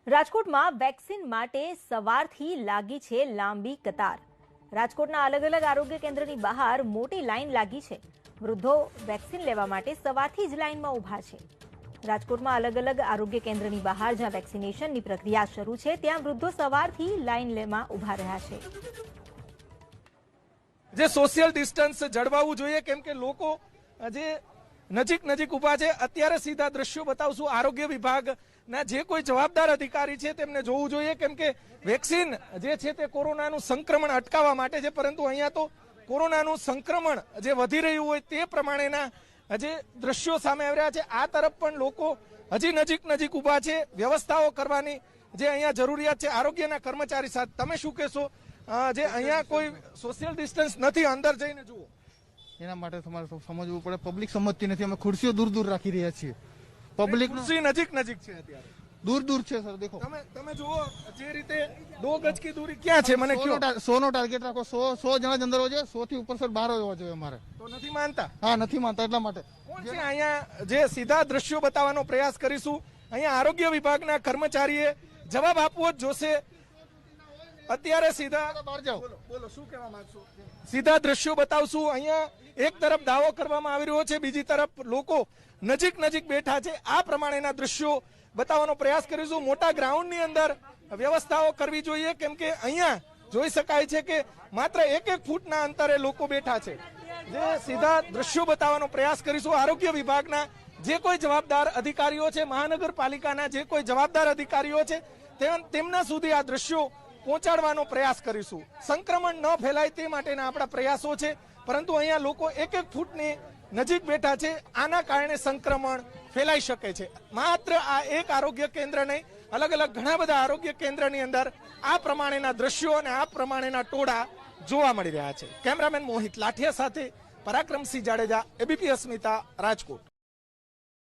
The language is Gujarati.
રાજકોટમાં વેક્સિન માટે સવારથી લાગી છે લાંબી કતાર। રાજકોટના અલગ અલગ આરોગ્ય કેન્દ્રની બહાર મોટી લાઈન લાગી છે। વૃદ્ધો વેક્સિન લેવા માટે સવારથી જ લાઈનમાં ઊભા છે। રાજકોટમાં અલગ અલગ આરોગ્ય કેન્દ્રની બહાર જ્યાં વેક્સિનેશનની પ્રક્રિયા શરૂ છે ત્યાં વૃદ્ધો સવારથી લાઈનમાં ઊભા રહ્યા છે। જે સોશિયલ ડિસ્ટન્સ જળવાવું જોઈએ કેમ કે લોકો જે નજીક ઊભા છે। અત્યારે સીધા દ્રશ્યો બતાવશું। આરોગ્ય વિભાગના જે કોઈ જવાબદાર અધિકારી છે તેમને જોવું જોઈએ કેમ કે વેક્સિન જે છે તે કોરોનાનું સંક્રમણ અટકાવવા માટે છે, પરંતુ અહીંયા તો કોરોનાનું સંક્રમણ જે વધી રહ્યું હોય તે પ્રમાણેના જે દ્રશ્યો સામે આવી રહ્યા છે। આ તરફ પણ લોકો હજી નજીક ઊભા છે। વ્યવસ્થાઓ કરવાની જે અહીંયા જરૂરિયાત છે આરોગ્યના કર્મચારી સાથે। તમે શું કહેશો? જે અહીંયા કોઈ સોશિયલ ડિસ્ટન્સ નથી, અંદર જઈને જુઓ। એના માટે તમારે સમજવું પડે। પબ્લિક સમજતી નથી। અમે ખુરશીઓ દૂર રાખી રહ્યા છીએ। પબ્લિક ખુરશી નજીક છે, અત્યારે દૂર છે સર। દેખો તમે જુઓ જે રીતે 2 ગજ की दूरी ક્યાં છે? મને કયો। 100 નો ટાર્ગેટ રાખો। 100 જણા જ અંદર હોય છે। 100 થી ઉપર સર બહાર હોવા જોઈએ અમારે। તો નથી માનતા? હા, નથી માનતા। એટલા માટે કોણ છે અહીંયા જે સીધા દ્રશ્યો બતાવવાનો પ્રયાસ કરીશું। અહીંયા આરોગ્ય વિભાગના કર્મચારીએ જવાબ આપવો જ જોશે। અત્યારે સીધા બહાર જાઓ। બોલો શું કહેવા માંગશો? સીધા દ્રશ્યો બતાવશું। અહીંયા એક તરફ દાવો કરવામાં આવી રહ્યો છે, બીજી તરફ લોકો નજીક બેઠા છે। આ પ્રમાણેના દ્રશ્યો બતાવવાનો પ્રયાસ કરીશું। મોટા ગ્રાઉન્ડની અંદર વ્યવસ્થાઓ કરવી જોઈએ કેમ કે અહીંયા જોઈ શકાય છે કે માત્ર 1 ફૂટના અંતરે લોકો બેઠા છે। જે સીધા દ્રશ્યો બતાવવાનો પ્રયાસ કરીશું। આરોગ્ય વિભાગના જે કોઈ જવાબદાર અધિકારીઓ છે, મહાનગરપાલિકાના જે કોઈ જવાબદાર અધિકારીઓ છે તેમના સુધી આ દ્રશ્યો પહોંચાડવાનો પ્રયાસ કરીશું। સંક્રમણ ન ફેલાય તે માટેના આપણા પ્રયાસો છે, પરંતુ અહીંયા લોકો 1 ફૂટની નજીક બેઠા છે। આના કારણે સંક્રમણ ફેલાઈ શકે છે। માત્ર આ એક આરોગ્ય કેન્દ્ર નહીં, અલગ ઘણા બધા આરોગ્ય કેન્દ્રની અંદર આ પ્રમાણેના દ્રશ્યો અને આ પ્રમાણેના ટોળા જોવા મળી રહ્યા છે। કેમેરામેન મોહિત લાઠિયા સાથે પરાક્રમસિંહ જાડેજા, એબીપી અસ્મિતા, રાજકોટ।